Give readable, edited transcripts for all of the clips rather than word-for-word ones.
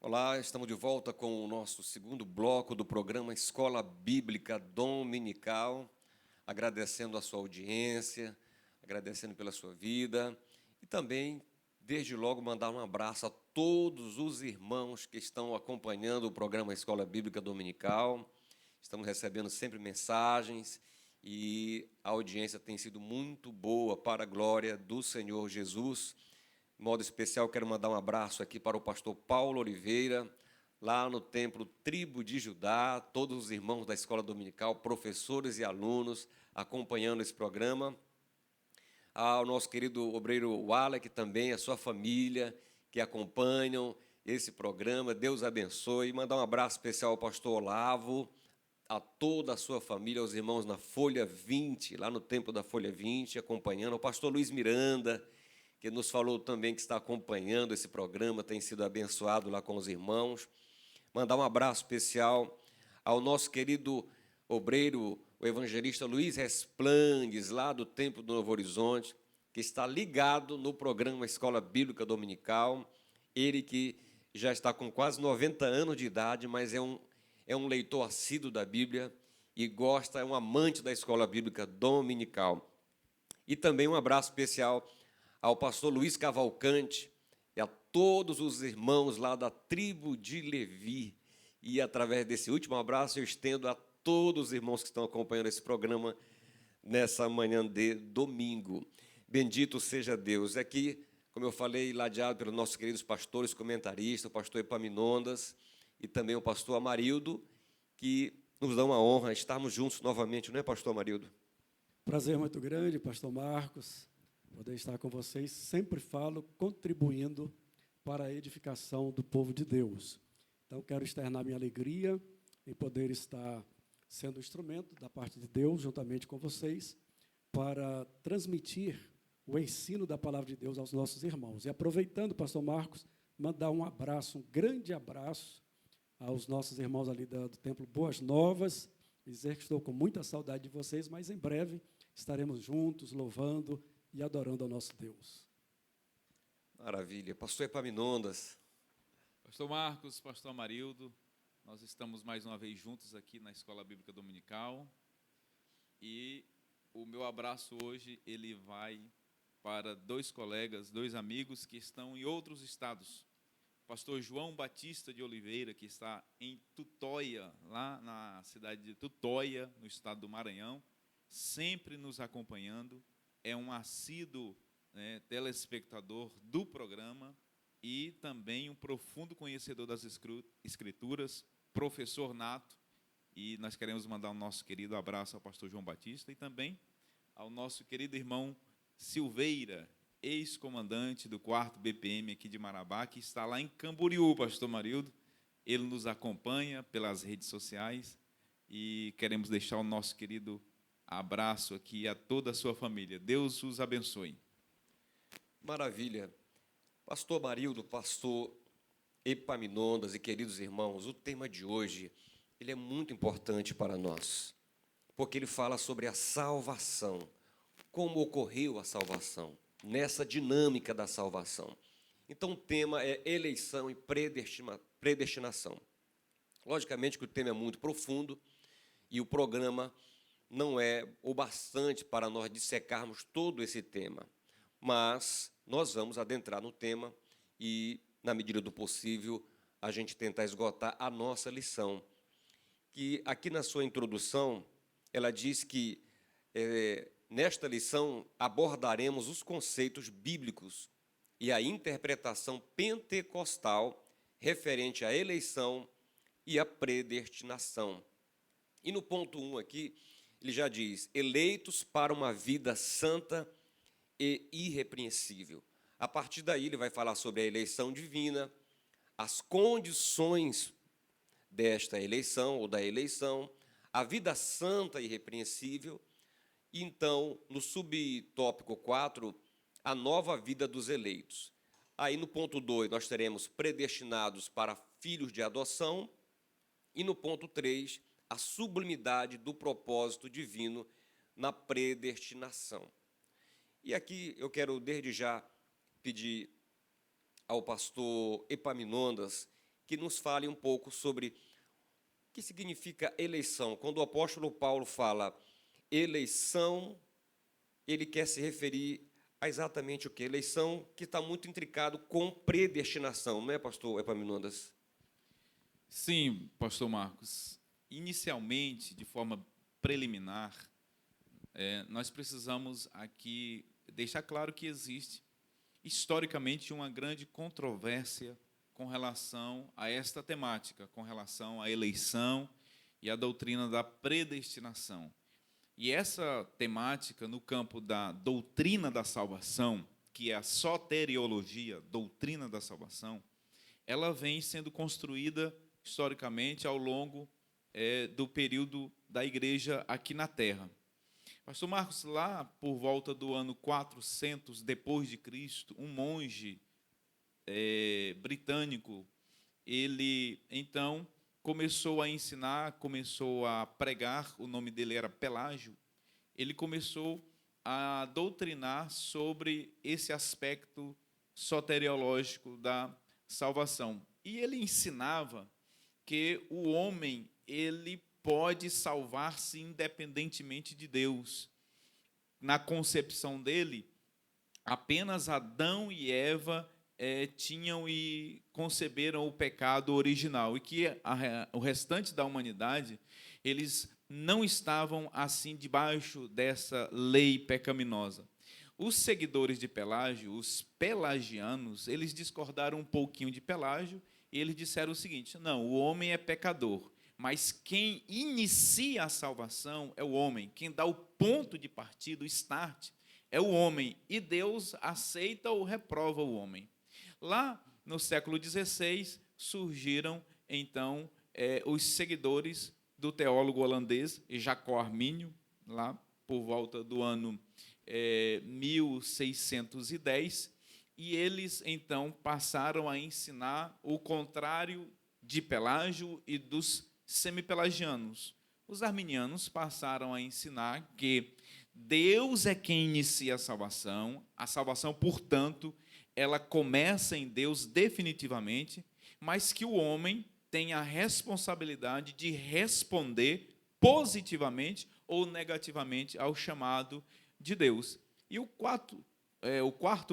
Olá, estamos de volta com o nosso segundo bloco do programa Escola Bíblica Dominical, agradecendo a sua audiência, agradecendo pela sua vida e também, desde logo, mandar um abraço a todos os irmãos que estão acompanhando o programa Escola Bíblica Dominical. Estamos recebendo sempre mensagens e a audiência tem sido muito boa para a glória do Senhor Jesus. De modo especial, quero mandar um abraço aqui para o pastor Paulo Oliveira, lá no Templo Tribo de Judá, todos os irmãos da Escola Dominical, professores e alunos acompanhando esse programa. Ao nosso querido obreiro Walek também, a sua família, que acompanham esse programa. Deus abençoe. Mandar um abraço especial ao pastor Olavo, a toda a sua família, aos irmãos na Folha 20, lá no Templo da Folha 20, acompanhando. Ao pastor Luiz Miranda, que nos falou também que está acompanhando esse programa, tem sido abençoado lá com os irmãos. Mandar um abraço especial ao nosso querido obreiro, o evangelista Luiz Resplandes, lá do Templo do Novo Horizonte, que está ligado no programa Escola Bíblica Dominical. Ele que já está com quase 90 anos de idade, mas é um leitor assíduo da Bíblia e gosta, é um amante da Escola Bíblica Dominical. E também um abraço especial ao pastor Luiz Cavalcante e a todos os irmãos lá da tribo de Levi. E através desse último abraço eu estendo a todos os irmãos que estão acompanhando esse programa nessa manhã de domingo. Bendito seja Deus. Aqui, como eu falei, ladeado pelos nossos queridos pastores comentaristas, o pastor Epaminondas e também o pastor Amarildo, que nos dão a honra de estarmos juntos novamente, não é, pastor Amarildo? Prazer muito grande, pastor Marcos, poder estar com vocês. Sempre falo contribuindo para a edificação do povo de Deus. Então, quero externar minha alegria em poder estar sendo instrumento da parte de Deus, juntamente com vocês, para transmitir o ensino da palavra de Deus aos nossos irmãos. E aproveitando, pastor Marcos, mandar um abraço, um grande abraço aos nossos irmãos ali do Templo Boas Novas, dizer que estou com muita saudade de vocês, mas em breve estaremos juntos, louvando e adorando ao nosso Deus. Maravilha. Pastor Epaminondas. Pastor Marcos, pastor Amarildo, nós estamos mais uma vez juntos aqui na Escola Bíblica Dominical e o meu abraço hoje, ele vai para dois colegas, dois amigos que estão em outros estados. Pastor João Batista de Oliveira, que está em Tutóia, lá na cidade de Tutóia, no estado do Maranhão, sempre nos acompanhando, é um assíduo telespectador do programa e também um profundo conhecedor das Escrituras, professor nato, e nós queremos mandar o nosso querido abraço ao pastor João Batista e também ao nosso querido irmão Silveira, ex-comandante do 4º BPM aqui de Marabá, que está lá em Camboriú, pastor Marildo. Ele nos acompanha pelas redes sociais e queremos deixar o nosso querido abraço aqui a toda a sua família. Deus os abençoe. Maravilha. Pastor Marildo, pastor Epaminondas e queridos irmãos, o tema de hoje ele é muito importante para nós, porque ele fala sobre a salvação, como ocorreu a salvação, nessa dinâmica da salvação. Então, o tema é eleição e predestinação. Logicamente que o tema é muito profundo e o programa não é o bastante para nós dissecarmos todo esse tema, mas nós vamos adentrar no tema e, na medida do possível, a gente tentar esgotar a nossa lição, que aqui na sua introdução, ela diz que nesta lição abordaremos os conceitos bíblicos e a interpretação pentecostal referente à eleição e à predestinação. E no ponto 1 aqui, ele já diz, eleitos para uma vida santa e irrepreensível. A partir daí, ele vai falar sobre a eleição divina, as condições desta eleição ou da eleição, a vida santa e irrepreensível, e então, no subtópico 4, a nova vida dos eleitos. Aí, no ponto 2, nós teremos predestinados para filhos de adoção, e no ponto 3, a sublimidade do propósito divino na predestinação. E aqui eu quero, desde já, pedir ao pastor Epaminondas que que nos fale um pouco sobre o que significa eleição. Quando o apóstolo Paulo fala eleição, ele quer se referir a exatamente o que? Eleição que está muito intricado com predestinação, não é, pastor Epaminondas? Sim, pastor Marcos. Inicialmente, de forma preliminar, nós precisamos aqui deixar claro que existe, historicamente, uma grande controvérsia com relação a esta temática, com relação à eleição e à doutrina da predestinação. E essa temática, no campo da doutrina da salvação, que é a soteriologia, doutrina da salvação, ela vem sendo construída historicamente ao longo do período da igreja aqui na Terra. Pastor Marcos, lá por volta do ano 400 depois de Cristo, um monge britânico, ele então começou a ensinar, começou a pregar, o nome dele era Pelágio, ele começou a doutrinar sobre esse aspecto soteriológico da salvação. E ele ensinava que o homem, ele pode salvar-se independentemente de Deus. Na concepção dele, apenas Adão e Eva tinham e conceberam o pecado original, e que o restante da humanidade, eles não estavam assim debaixo dessa lei pecaminosa. Os seguidores de Pelágio, os pelagianos, eles discordaram um pouquinho de Pelágio, e eles disseram o seguinte: não, o homem é pecador, mas quem inicia a salvação é o homem, quem dá o ponto de partida, o start, é o homem, e Deus aceita ou reprova o homem. Lá no século XVI surgiram então os seguidores do teólogo holandês Jacob Arminio, lá por volta do ano 1610, e eles então passaram a ensinar o contrário de Pelágio e dos semipelagianos. Os arminianos passaram a ensinar que Deus é quem inicia a salvação, portanto, ela começa em Deus definitivamente, mas que o homem tem a responsabilidade de responder positivamente ou negativamente ao chamado de Deus. E o quarto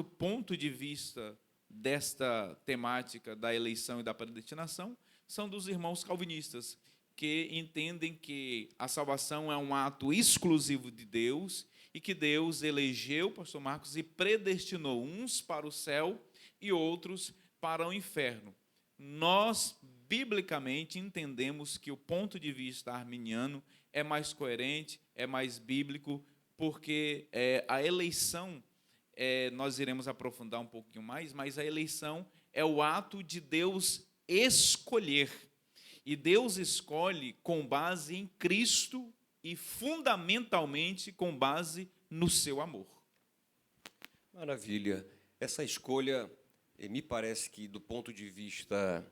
ponto de vista desta temática da eleição e da predestinação são dos irmãos calvinistas, que entendem que a salvação é um ato exclusivo de Deus e que Deus elegeu, pastor Marcos, e predestinou uns para o céu e outros para o inferno. Nós, biblicamente, entendemos que o ponto de vista arminiano é mais coerente, é mais bíblico, porque a eleição, nós iremos aprofundar um pouquinho mais, mas a eleição é o ato de Deus escolher. E Deus escolhe com base em Cristo e fundamentalmente com base no seu amor. Maravilha. Essa escolha, me parece que do ponto de vista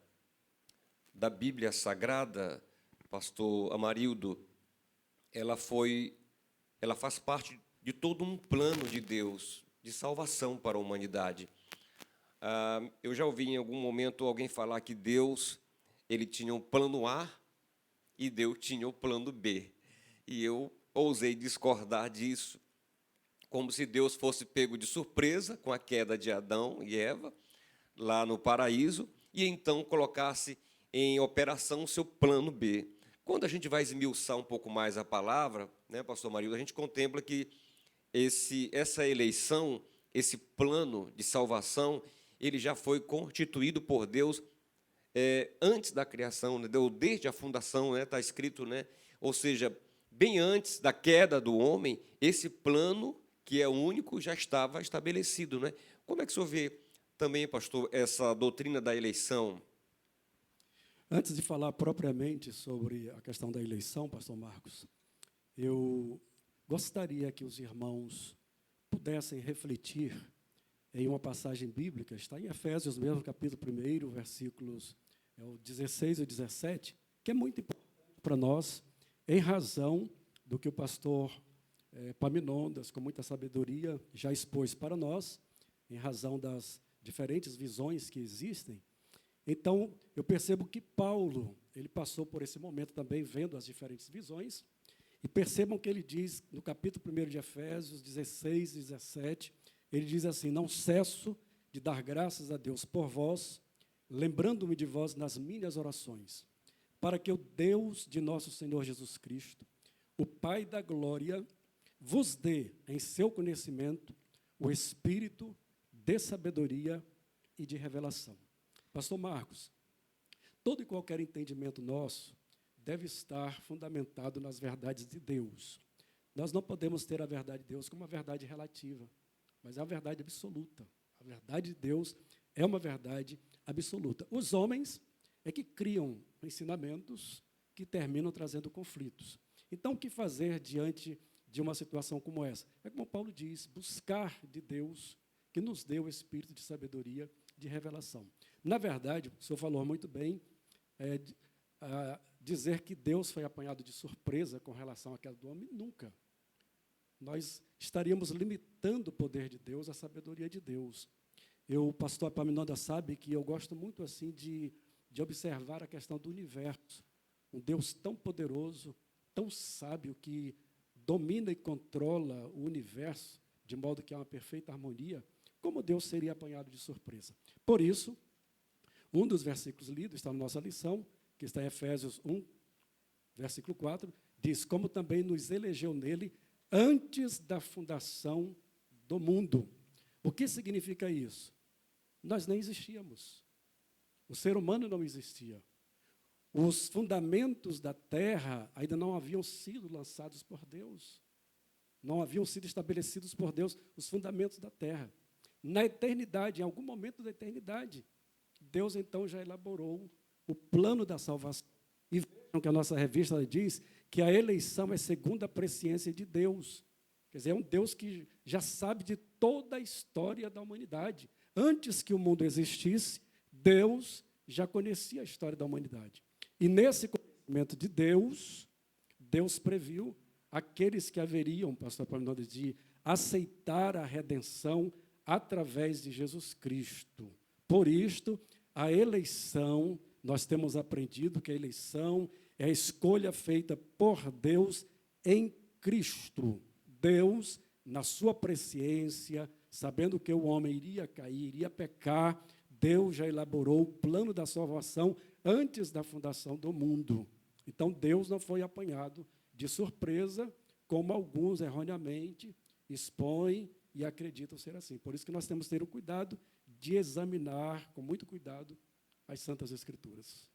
da Bíblia Sagrada, pastor Amarildo, ela faz parte de todo um plano de Deus, de salvação para a humanidade. Eu já ouvi em algum momento alguém falar que Deus, ele tinha um plano A e Deus tinha o plano B. E eu ousei discordar disso, como se Deus fosse pego de surpresa com a queda de Adão e Eva, lá no paraíso, e então colocasse em operação o seu plano B. Quando a gente vai esmiuçar um pouco mais a palavra, né, pastor Marildo, a gente contempla que essa eleição, esse plano de salvação, ele já foi constituído por Deus antes da criação, né, desde a fundação, está escrito, né, ou seja, bem antes da queda do homem, esse plano, que é único, já estava estabelecido. Né? Como é que o senhor vê também, pastor, essa doutrina da eleição? Antes de falar propriamente sobre a questão da eleição, pastor Marcos, eu gostaria que os irmãos pudessem refletir em uma passagem bíblica, está em Efésios mesmo, capítulo 1, versículos 16 e 17, que é muito importante para nós, em razão do que o pastor Epaminondas, com muita sabedoria, já expôs para nós, em razão das diferentes visões que existem. Então, eu percebo que Paulo, ele passou por esse momento também, vendo as diferentes visões, e percebam que ele diz, no capítulo 1 de Efésios 16 e 17, ele diz assim: não cesso de dar graças a Deus por vós, lembrando-me de vós nas minhas orações, para que o Deus de nosso Senhor Jesus Cristo, o Pai da glória, vos dê em seu conhecimento o espírito de sabedoria e de revelação. Pastor Marcos, todo e qualquer entendimento nosso deve estar fundamentado nas verdades de Deus. Nós não podemos ter a verdade de Deus como uma verdade relativa, mas é uma verdade absoluta. A verdade de Deus é uma verdade absoluta. Os homens é que criam ensinamentos que terminam trazendo conflitos. Então, o que fazer diante de uma situação como essa? É como Paulo diz, buscar de Deus que nos dê o espírito de sabedoria, de revelação. Na verdade, o senhor falou muito bem, dizer que Deus foi apanhado de surpresa com relação à queda do homem, nunca. Nós estaríamos limitando o poder de Deus, a sabedoria de Deus. O pastor Epaminondas sabe que eu gosto muito assim de observar a questão do universo. Um Deus tão poderoso, tão sábio, que domina e controla o universo, de modo que há uma perfeita harmonia, como Deus seria apanhado de surpresa? Por isso, um dos versículos lidos está na nossa lição, que está em Efésios 1, versículo 4, diz: como também nos elegeu nele antes da fundação do mundo. O que significa isso? Nós nem existíamos. O ser humano não existia. Os fundamentos da terra ainda não haviam sido lançados por Deus. Não haviam sido estabelecidos por Deus os fundamentos da terra. Na eternidade, em algum momento da eternidade, Deus então já elaborou o plano da salvação. E vejam que a nossa revista diz que a eleição é segundo a presciência de Deus. Quer dizer, é um Deus que já sabe de toda a história da humanidade. Antes que o mundo existisse, Deus já conhecia a história da humanidade. E nesse conhecimento de Deus, Deus previu aqueles que haveriam, pastor Paulo, de aceitar a redenção através de Jesus Cristo. Por isto, a eleição, nós temos aprendido que a eleição é a escolha feita por Deus em Cristo. Deus, na sua presciência, sabendo que o homem iria cair, iria pecar, Deus já elaborou o plano da salvação antes da fundação do mundo. Então, Deus não foi apanhado de surpresa, como alguns erroneamente expõem e acreditam ser assim. Por isso que nós temos que ter o cuidado de examinar, com muito cuidado, as Santas Escrituras.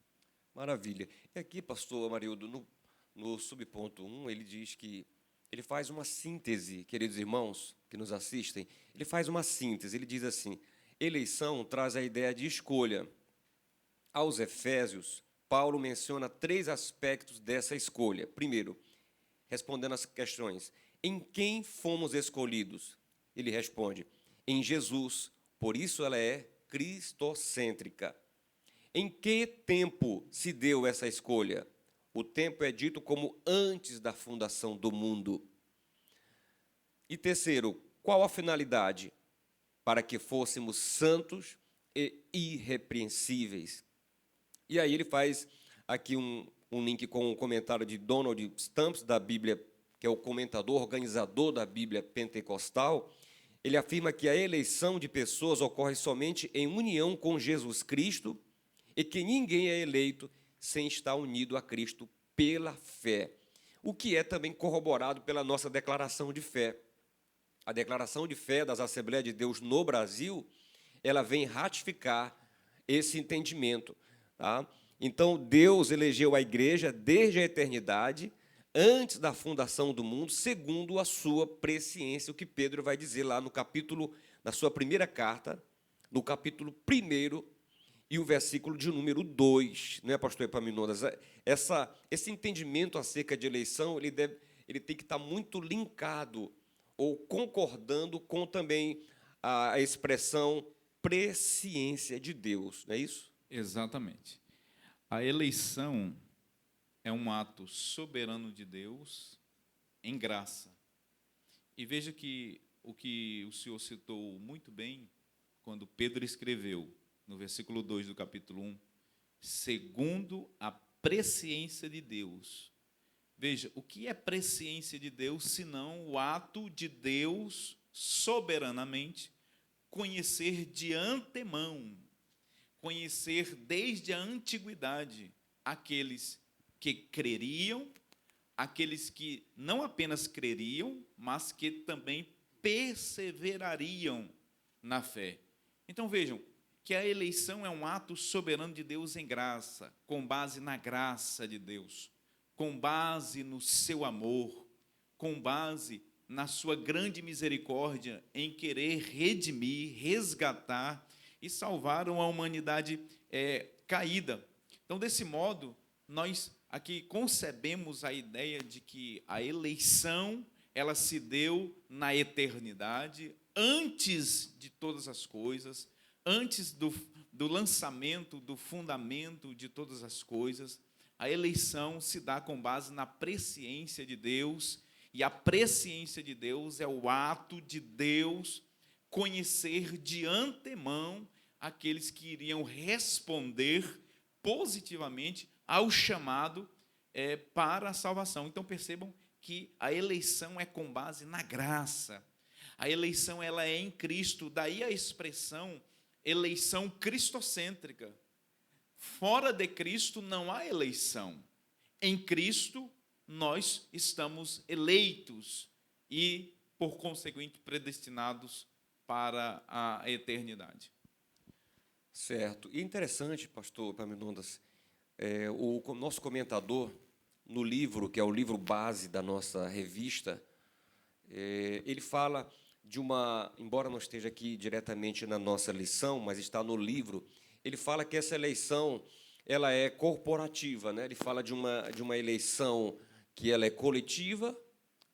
Maravilha. E aqui, pastor Amarildo, no subponto 1, ele diz que ele faz uma síntese, queridos irmãos que nos assistem, ele faz uma síntese, ele diz assim: eleição traz a ideia de escolha. Aos Efésios, Paulo menciona 3 aspectos dessa escolha. Primeiro, respondendo às questões: em quem fomos escolhidos? Ele responde: em Jesus, por isso ela é cristocêntrica. Em que tempo se deu essa escolha? O tempo é dito como antes da fundação do mundo. E terceiro, qual a finalidade? Para que fôssemos santos e irrepreensíveis. E aí ele faz aqui um link com o comentário de Donald Stamps, da Bíblia, que é o comentador, organizador da Bíblia Pentecostal. Ele afirma que a eleição de pessoas ocorre somente em união com Jesus Cristo e que ninguém é eleito sem estar unido a Cristo pela fé, o que é também corroborado pela nossa declaração de fé. A declaração de fé das Assembleias de Deus no Brasil, ela vem ratificar esse entendimento. Tá? Então, Deus elegeu a igreja desde a eternidade, antes da fundação do mundo, segundo a sua presciência, o que Pedro vai dizer lá no capítulo, na sua primeira carta, no capítulo 1, e o versículo de número 2, não é, pastor Epaminondas? Esse entendimento acerca de eleição, ele tem que estar muito linkado, ou concordando com também a expressão presciência de Deus, não é isso? Exatamente. A eleição é um ato soberano de Deus em graça. E veja que o senhor citou muito bem, quando Pedro escreveu no versículo 2 do capítulo 1, segundo a presciência de Deus. Veja, o que é presciência de Deus, senão o ato de Deus soberanamente conhecer de antemão, conhecer desde a antiguidade aqueles que creriam, aqueles que não apenas creriam, mas que também perseverariam na fé. Então vejam que a eleição é um ato soberano de Deus em graça, com base na graça de Deus, com base no seu amor, com base na sua grande misericórdia em querer redimir, resgatar e salvar uma humanidade caída. Então, desse modo, nós aqui concebemos a ideia de que a eleição ela se deu na eternidade, antes de todas as coisas, antes do lançamento, do fundamento de todas as coisas. A eleição se dá com base na presciência de Deus, e a presciência de Deus é o ato de Deus conhecer de antemão aqueles que iriam responder positivamente ao chamado para a salvação. Então percebam que a eleição é com base na graça. A eleição ela é em Cristo, daí a expressão eleição cristocêntrica. Fora de Cristo não há eleição. Em Cristo nós estamos eleitos e, por conseguinte, predestinados para a eternidade. Certo. E interessante, pastor Epaminondas, o nosso comentador, no livro, que é o livro base da nossa revista, ele fala de embora não esteja aqui diretamente na nossa lição, mas está no livro, ele fala que essa eleição ela é corporativa, né? Ele fala de uma eleição que ela é coletiva,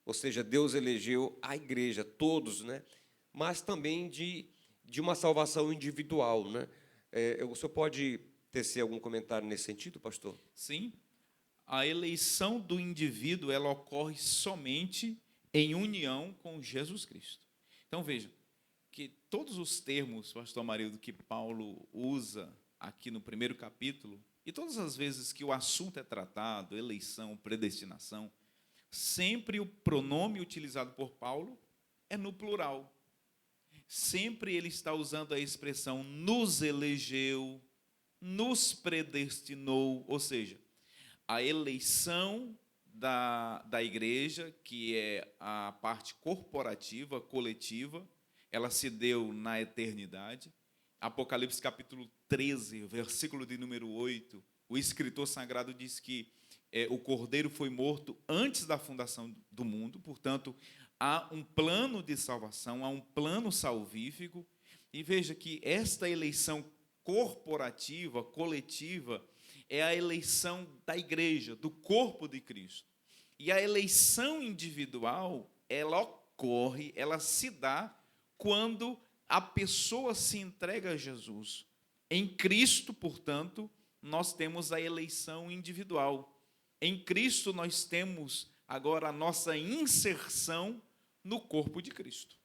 ou seja, Deus elegeu a igreja, todos, né? Mas também de uma salvação individual, né? O senhor pode tecer algum comentário nesse sentido, pastor? Sim. A eleição do indivíduo ela ocorre somente em união com Jesus Cristo. Então, vejam, que todos os termos, pastor Amarildo, que Paulo usa aqui no primeiro capítulo, e todas as vezes que o assunto é tratado, eleição, predestinação, sempre o pronome utilizado por Paulo é no plural. Sempre ele está usando a expressão nos elegeu, nos predestinou, ou seja, a eleição da igreja, que é a parte corporativa, coletiva, ela se deu na eternidade. Apocalipse capítulo 13, versículo de número 8, o escritor sagrado diz que o Cordeiro foi morto antes da fundação do mundo, portanto, há um plano de salvação, há um plano salvífico, e veja que esta eleição corporativa, coletiva, é a eleição da igreja, do corpo de Cristo. E a eleição individual, ela ocorre, ela se dá quando a pessoa se entrega a Jesus. Em Cristo, portanto, nós temos a eleição individual. Em Cristo, nós temos agora a nossa inserção no corpo de Cristo.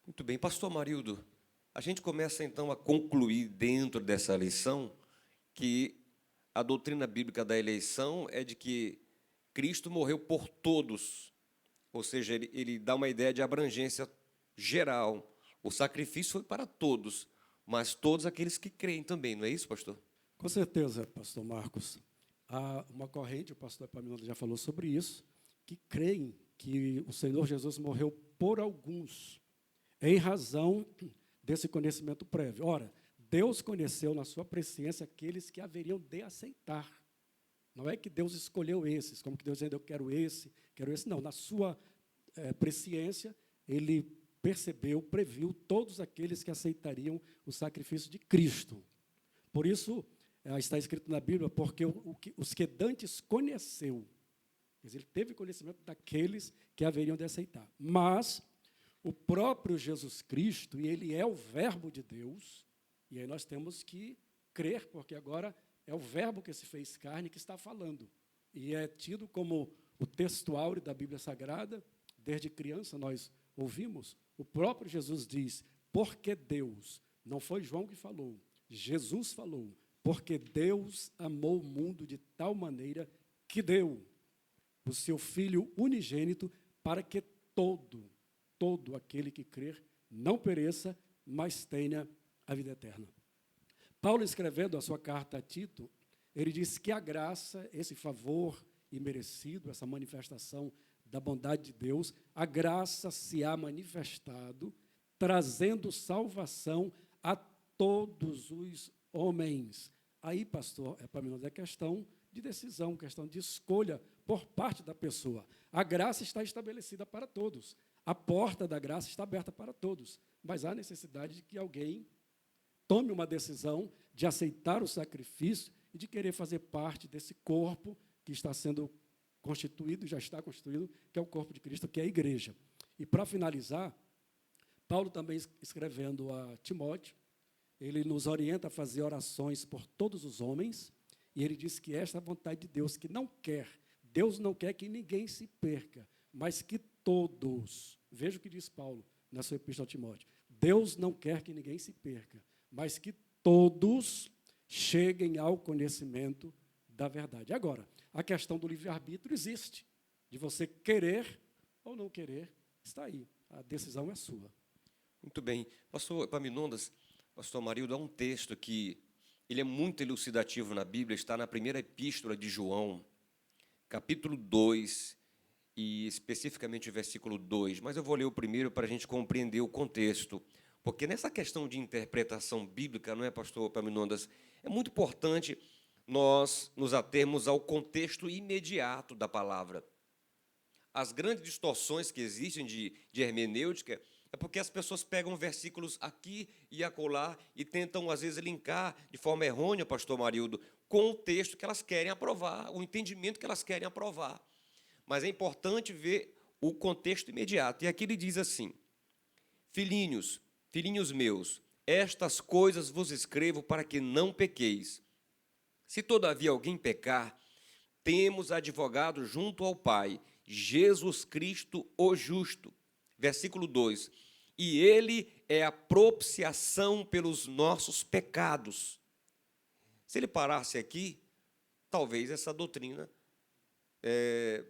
Muito bem. Pastor Amarildo, a gente começa, então, a concluir dentro dessa lição que a doutrina bíblica da eleição é de que Cristo morreu por todos, ou seja, ele dá uma ideia de abrangência geral. O sacrifício foi para todos, mas todos aqueles que creem também, não é isso, pastor? Com certeza, pastor Marcos. Há uma corrente, o pastor Epaminondas já falou sobre isso, que creem que o Senhor Jesus morreu por alguns, em razão desse conhecimento prévio. Ora, Deus conheceu na sua presciência aqueles que haveriam de aceitar. Não é que Deus escolheu esses, como que Deus dizendo, eu quero esse. Não, na sua presciência, Ele percebeu, previu todos aqueles que aceitariam o sacrifício de Cristo. Por isso, está escrito na Bíblia, porque os que dantes conheceu, quer dizer, ele teve conhecimento daqueles que haveriam de aceitar. Mas o próprio Jesus Cristo, e Ele é o Verbo de Deus, e aí nós temos que crer, porque agora é o Verbo que se fez carne que está falando. E é tido como o texto áureo da Bíblia Sagrada. Desde criança nós ouvimos. O próprio Jesus diz, porque Deus, não foi João que falou, Jesus falou, porque Deus amou o mundo de tal maneira que deu o seu Filho unigênito para que todo aquele que crer não pereça, mas tenha a vida eterna. Paulo, escrevendo a sua carta a Tito, ele diz que a graça, esse favor imerecido, essa manifestação da bondade de Deus, a graça se há manifestado, trazendo salvação a todos os homens. Aí, pastor, para mim, é questão de decisão, questão de escolha por parte da pessoa. A graça está estabelecida para todos. A porta da graça está aberta para todos. Mas há necessidade de que alguém tome uma decisão de aceitar o sacrifício e de querer fazer parte desse corpo que está sendo constituído, já está constituído, que é o corpo de Cristo, que é a igreja. E, para finalizar, Paulo também, escrevendo a Timóteo, ele nos orienta a fazer orações por todos os homens, e ele diz que esta é a vontade de Deus, que Deus não quer que ninguém se perca, mas que todos, veja o que diz Paulo na sua epístola a Timóteo, Deus não quer que ninguém se perca, mas que todos cheguem ao conhecimento da verdade. Agora, a questão do livre-arbítrio existe, de você querer ou não querer, está aí, a decisão é sua. Muito bem. Pastor Epaminondas, pastor Amarildo, há um texto que ele é muito elucidativo na Bíblia, está na primeira epístola de João, capítulo 2, e especificamente o versículo 2, mas eu vou ler o primeiro para a gente compreender o contexto, porque nessa questão de interpretação bíblica, não é, pastor Epaminondas, é muito importante nós nos atermos ao contexto imediato da palavra. As grandes distorções que existem de hermenêutica é porque as pessoas pegam versículos aqui e acolá e tentam, às vezes, linkar de forma errônea, pastor Marildo, com o texto que elas querem aprovar, o entendimento que elas querem aprovar. Mas é importante ver o contexto imediato. E aqui ele diz assim, filhinhos meus, estas coisas vos escrevo para que não pequeis. Se todavia alguém pecar, temos advogado junto ao Pai, Jesus Cristo o justo. Versículo 2, e ele é a propiciação pelos nossos pecados. Se ele parasse aqui, talvez essa doutrina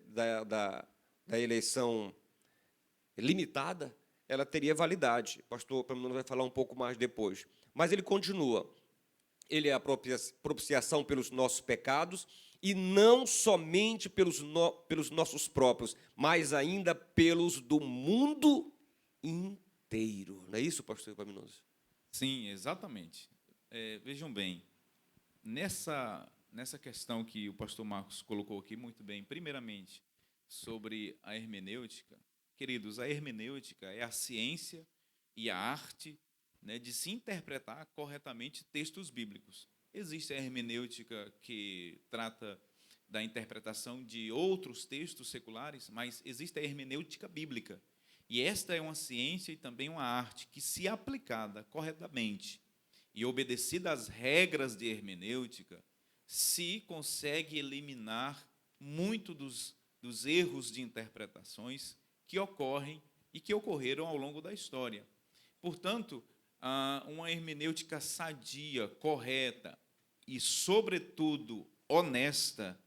da eleição limitada, ela teria validade. O pastor Epaminondas vai falar um pouco mais depois. Mas ele continua, ele é a propiciação pelos nossos pecados, e não somente pelos nossos próprios, mas ainda pelos do mundo inteiro. Não é isso, pastor Epaminondas? Sim, exatamente. Vejam bem, nessa questão que o pastor Marcos colocou aqui muito bem, primeiramente, sobre a hermenêutica, queridos, a hermenêutica é a ciência e a arte, né, de se interpretar corretamente textos bíblicos. Existe a hermenêutica que trata da interpretação de outros textos seculares, mas existe a hermenêutica bíblica. E esta é uma ciência e também uma arte que, se aplicada corretamente e obedecida às regras de hermenêutica, se consegue eliminar muito dos erros de interpretações que ocorrem e que ocorreram ao longo da história. Portanto, uma hermenêutica sadia, correta e, sobretudo, honesta,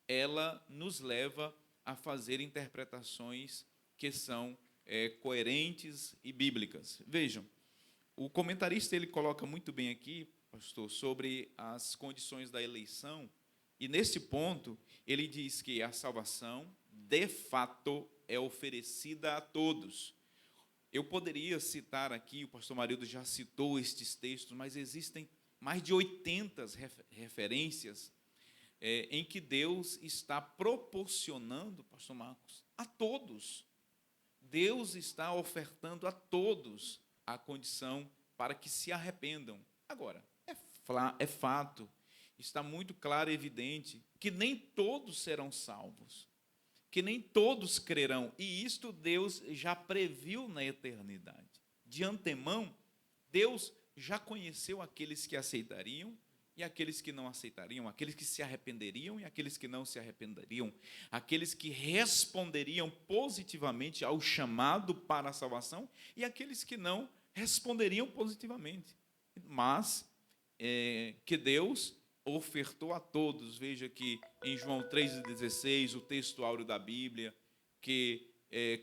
ela nos leva a fazer interpretações que são coerentes e bíblicas. Vejam, o comentarista ele coloca muito bem aqui, pastor, sobre as condições da eleição, e nesse ponto ele diz que a salvação, de fato, é oferecida a todos. Eu poderia citar aqui, o pastor Marildo já citou estes textos, mas existem mais de 80 referências em que Deus está proporcionando, pastor Marcos, a todos. Deus está ofertando a todos a condição para que se arrependam. Agora, é fato, está muito claro e evidente que nem todos serão salvos, que nem todos crerão, e isto Deus já previu na eternidade. De antemão, Deus já conheceu aqueles que aceitariam e aqueles que não aceitariam, aqueles que se arrependeriam e aqueles que não se arrependeriam, aqueles que responderiam positivamente ao chamado para a salvação e aqueles que não responderiam positivamente. Mas que Deus ofertou a todos. Veja que em João 3,16, o texto áureo da Bíblia, que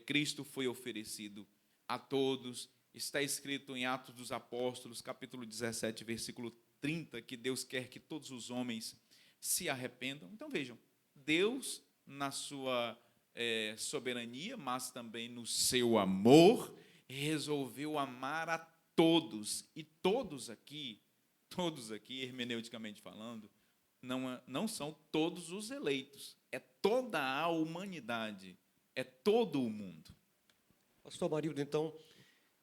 Cristo foi oferecido a todos. Está escrito em Atos dos Apóstolos, capítulo 17, versículo 30, que Deus quer que todos os homens se arrependam. Então, vejam, Deus, na sua soberania, mas também no seu amor, resolveu amar a todos. E todos aqui, hermeneuticamente falando, não são todos os eleitos. É toda a humanidade, é todo o mundo. Pastor Amarildo, então,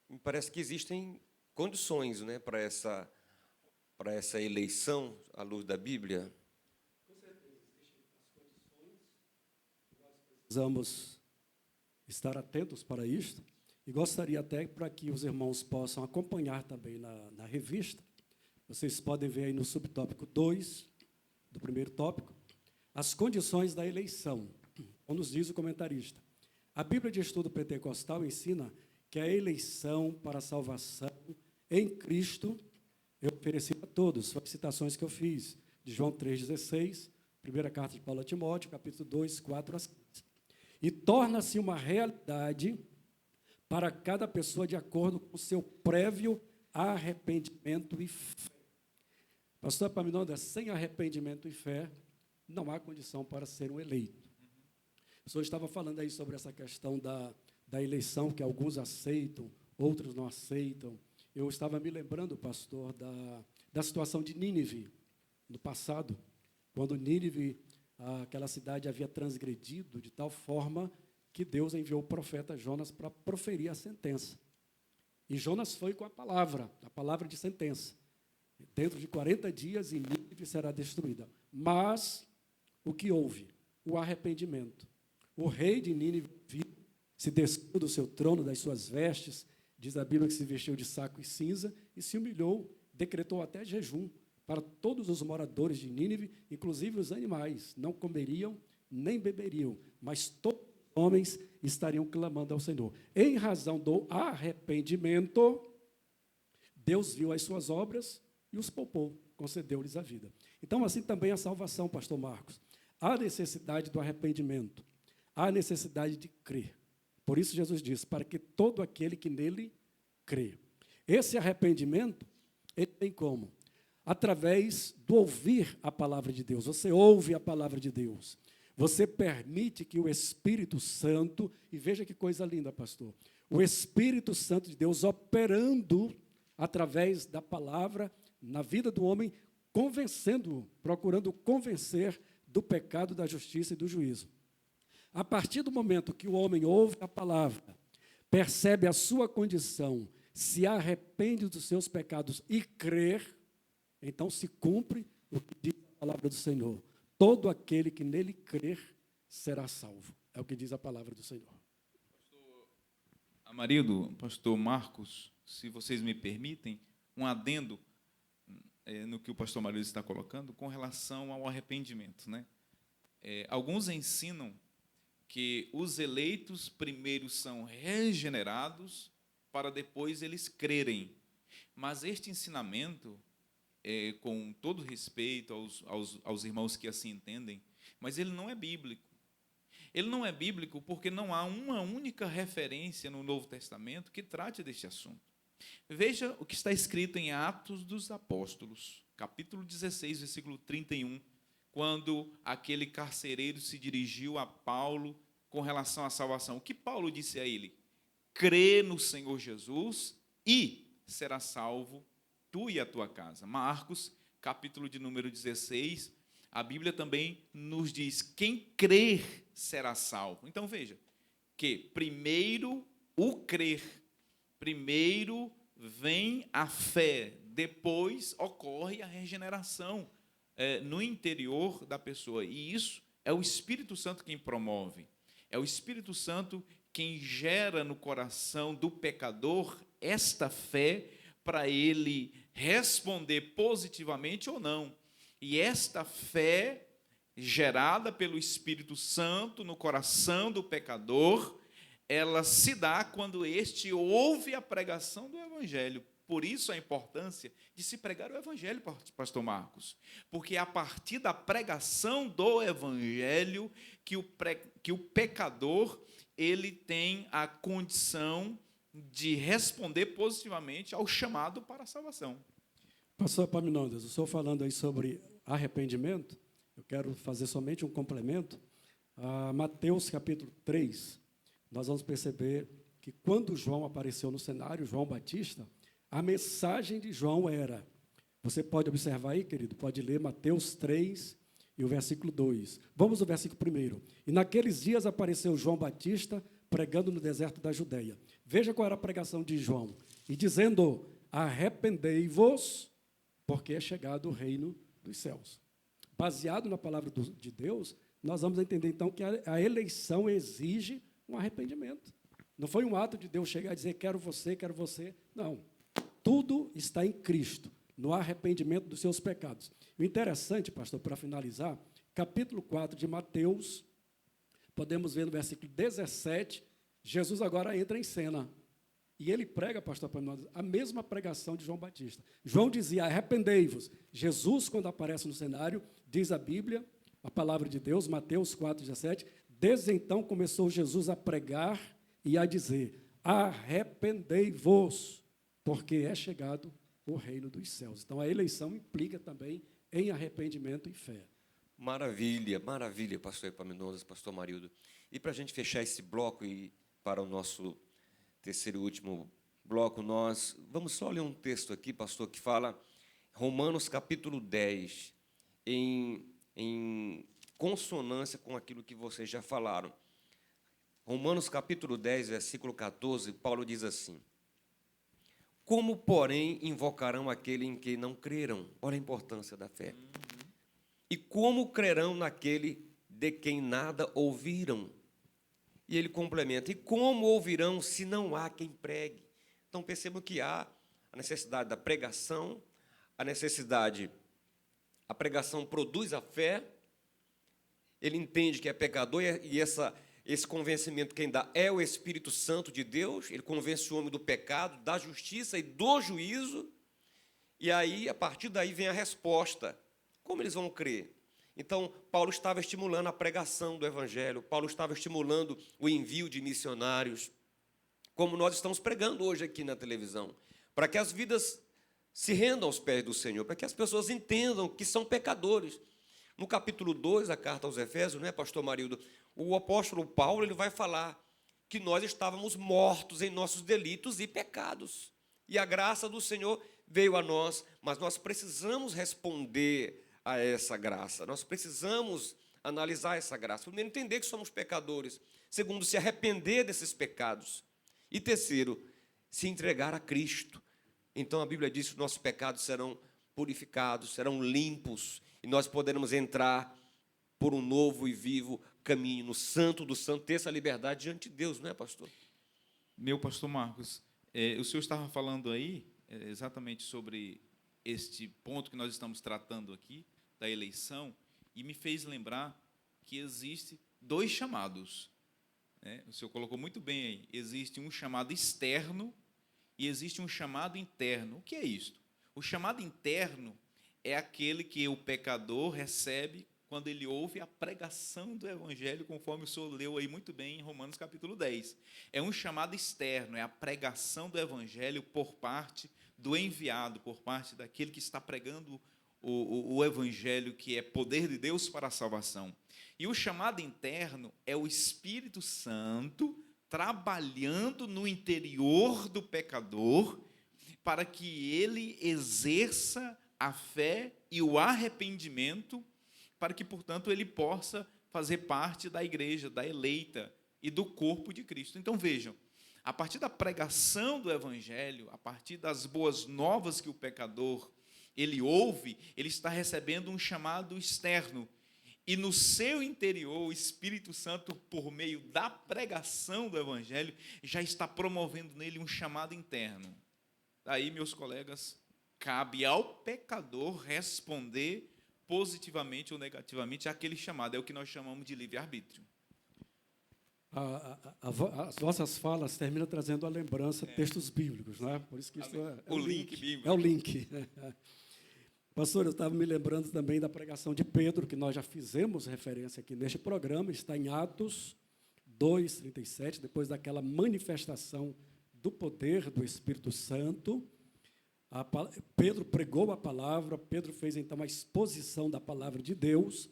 me parece que existem condições, né, para essa eleição à luz da Bíblia. Com certeza, existem as condições, nós precisamos estar atentos para isto, e gostaria até para que os irmãos possam acompanhar também na revista. Vocês podem ver aí no subtópico 2, do primeiro tópico, as condições da eleição. Como nos diz o comentarista, a Bíblia de Estudo Pentecostal ensina que a eleição para a salvação em Cristo é oferecida a todos. São as citações que eu fiz, de João 3,16, primeira carta de Paulo a Timóteo, capítulo 2, 4 a 6. E torna-se uma realidade para cada pessoa de acordo com o seu prévio arrependimento e fé. Pastor Epaminondas, sem arrependimento e fé, não há condição para ser um eleito. O senhor estava falando aí sobre essa questão da eleição, que alguns aceitam, outros não aceitam. Eu estava me lembrando, pastor, da situação de Nínive, no passado, quando Nínive, aquela cidade, havia transgredido de tal forma que Deus enviou o profeta Jonas para proferir a sentença. E Jonas foi com a palavra de sentença. Dentro de 40 dias, Nínive será destruída. Mas, o que houve? O arrependimento. O rei de Nínive se despiu do seu trono, das suas vestes, diz a Bíblia que se vestiu de saco e cinza, e se humilhou, decretou até jejum para todos os moradores de Nínive, inclusive os animais, não comeriam nem beberiam, mas todos os homens estariam clamando ao Senhor. Em razão do arrependimento, Deus viu as suas obras e os poupou, concedeu-lhes a vida. Então, assim também a salvação, pastor Marcos. Há necessidade do arrependimento, há necessidade de crer. Por isso Jesus disse, para que todo aquele que nele crê. Esse arrependimento, ele tem como? Através do ouvir a palavra de Deus. Você ouve a palavra de Deus. Você permite que o Espírito Santo, e veja que coisa linda, pastor, o Espírito Santo de Deus operando através da palavra na vida do homem, convencendo-o, procurando convencer do pecado, da justiça e do juízo. A partir do momento que o homem ouve a palavra, percebe a sua condição, se arrepende dos seus pecados e crer, então se cumpre o que diz a palavra do Senhor. Todo aquele que nele crer será salvo. É o que diz a palavra do Senhor. Pastor Amarildo, pastor Marcos, se vocês me permitem, um adendo no que o pastor Amarildo está colocando com relação ao arrependimento, né? Alguns ensinam que os eleitos primeiro são regenerados para depois eles crerem. Mas este ensinamento, com todo respeito aos irmãos que assim entendem, mas ele não é bíblico. Ele não é bíblico porque não há uma única referência no Novo Testamento que trate deste assunto. Veja o que está escrito em Atos dos Apóstolos, capítulo 16, versículo 31, quando aquele carcereiro se dirigiu a Paulo com relação à salvação. O que Paulo disse a ele? Crê no Senhor Jesus e será salvo tu e a tua casa. Marcos, capítulo de número 16, a Bíblia também nos diz, quem crer será salvo. Então veja, que primeiro o crer, primeiro vem a fé, depois ocorre a regeneração no interior da pessoa. E isso é o Espírito Santo quem promove. É o Espírito Santo quem gera no coração do pecador esta fé para ele responder positivamente ou não. E esta fé, gerada pelo Espírito Santo no coração do pecador, ela se dá quando este ouve a pregação do Evangelho. Por isso a importância de se pregar o evangelho, pastor Marcos. Porque é a partir da pregação do evangelho que o pecador ele tem a condição de responder positivamente ao chamado para a salvação. Pastor Epaminondas, o senhor falando aí sobre arrependimento, eu quero fazer somente um complemento. Mateus capítulo 3, nós vamos perceber que quando João apareceu no cenário, João Batista, a mensagem de João era, você pode observar aí, querido, pode ler Mateus 3 e o versículo 2. Vamos ao versículo 1. E naqueles dias apareceu João Batista pregando no deserto da Judeia. Veja qual era a pregação de João. E dizendo, arrependei-vos, porque é chegado o reino dos céus. Baseado na palavra de Deus, nós vamos entender, então, que a eleição exige um arrependimento. Não foi um ato de Deus chegar e dizer, quero você, quero você. Não. Tudo está em Cristo, no arrependimento dos seus pecados. O interessante, pastor, para finalizar, capítulo 4 de Mateus, podemos ver no versículo 17, Jesus agora entra em cena. E ele prega, pastor, a mesma pregação de João Batista. João dizia, arrependei-vos. Jesus, quando aparece no cenário, diz a Bíblia, a palavra de Deus, Mateus 4, 17, desde então começou Jesus a pregar e a dizer, arrependei-vos, porque é chegado o reino dos céus. Então, a eleição implica também em arrependimento e fé. Maravilha, maravilha, pastor Epaminondas, pastor Marildo. E para a gente fechar esse bloco e para o nosso terceiro e último bloco, nós vamos só ler um texto aqui, pastor, que fala Romanos capítulo 10, em consonância com aquilo que vocês já falaram. Romanos capítulo 10, versículo 14, Paulo diz assim, como, porém, invocarão aquele em quem não creram? Olha a importância da fé. E como crerão naquele de quem nada ouviram? E ele complementa, e como ouvirão se não há quem pregue? Então, percebam que há a necessidade da pregação, a pregação produz a fé, ele entende que é pecador, e esse convencimento quem dá é o Espírito Santo de Deus, ele convence o homem do pecado, da justiça e do juízo, e aí, a partir daí, vem a resposta. Como eles vão crer? Então, Paulo estava estimulando a pregação do Evangelho, Paulo estava estimulando o envio de missionários, como nós estamos pregando hoje aqui na televisão, para que as vidas se rendam aos pés do Senhor, para que as pessoas entendam que são pecadores. No capítulo 2, da carta aos Efésios, né, pastor Marildo, o apóstolo Paulo ele vai falar que nós estávamos mortos em nossos delitos e pecados, e a graça do Senhor veio a nós, mas nós precisamos responder a essa graça, nós precisamos analisar essa graça, primeiro entender que somos pecadores, segundo, se arrepender desses pecados, e terceiro, se entregar a Cristo. Então a Bíblia diz que nossos pecados serão purificados, serão limpos, e nós poderemos entrar por um novo e vivo caminho, no santo do santo, ter essa liberdade diante de Deus, não é, pastor? Meu pastor Marcos, o senhor estava falando aí exatamente sobre este ponto que nós estamos tratando aqui, da eleição, e me fez lembrar que existe dois chamados. Né? O senhor colocou muito bem aí. Existe um chamado externo e existe um chamado interno. O que é isto? O chamado interno é aquele que o pecador recebe quando ele ouve a pregação do Evangelho, conforme o senhor leu aí muito bem em Romanos capítulo 10. É um chamado externo, é a pregação do Evangelho por parte do enviado, por parte daquele que está pregando o Evangelho, que é poder de Deus para a salvação. E o chamado interno é o Espírito Santo trabalhando no interior do pecador para que ele exerça a fé e o arrependimento, para que, portanto, ele possa fazer parte da igreja, da eleita e do corpo de Cristo. Então, vejam, a partir da pregação do Evangelho, a partir das boas novas que o pecador ele ouve, ele está recebendo um chamado externo. E no seu interior, o Espírito Santo, por meio da pregação do Evangelho, já está promovendo nele um chamado interno. Daí, meus colegas, cabe ao pecador responder positivamente ou negativamente àquele chamado. É o que nós chamamos de livre-arbítrio. As nossas falas terminam trazendo à lembrança textos bíblicos, né? Por isso que isso é o link bíblico. É o link. Pastor, eu estava me lembrando também da pregação de Pedro, que nós já fizemos referência aqui neste programa, está em Atos 2:37, depois daquela manifestação do poder do Espírito Santo. Pedro pregou a palavra, Pedro fez então a exposição da palavra de Deus.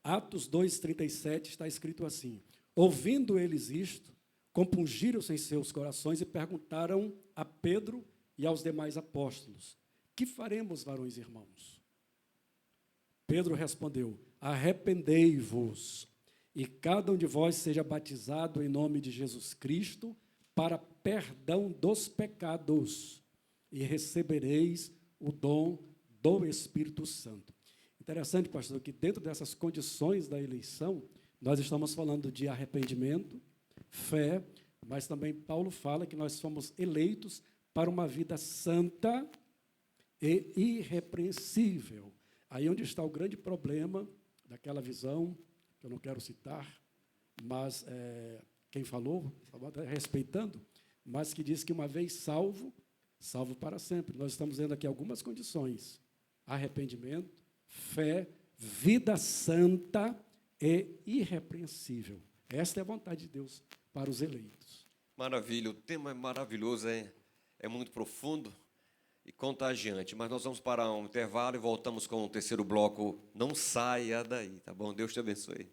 Atos 2:37 está escrito assim: ouvindo eles isto, compungiram-se em seus corações e perguntaram a Pedro e aos demais apóstolos: que faremos, varões e irmãos? Pedro respondeu: arrependei-vos, e cada um de vós seja batizado em nome de Jesus Cristo para perdão dos pecados, e recebereis o dom do Espírito Santo. Interessante, pastor, que dentro dessas condições da eleição, nós estamos falando de arrependimento, fé, mas também Paulo fala que nós fomos eleitos para uma vida santa e irrepreensível. Aí onde está o grande problema daquela visão, que eu não quero citar, mas quem falou, respeitando, mas que diz que uma vez salvo, salvo para sempre. Nós estamos vendo aqui algumas condições: arrependimento, fé, vida santa e irrepreensível. Esta é a vontade de Deus para os eleitos. Maravilha, o tema é maravilhoso, é muito profundo e contagiante, mas nós vamos para um intervalo e voltamos com o terceiro bloco. Não saia daí, tá bom? Deus te abençoe.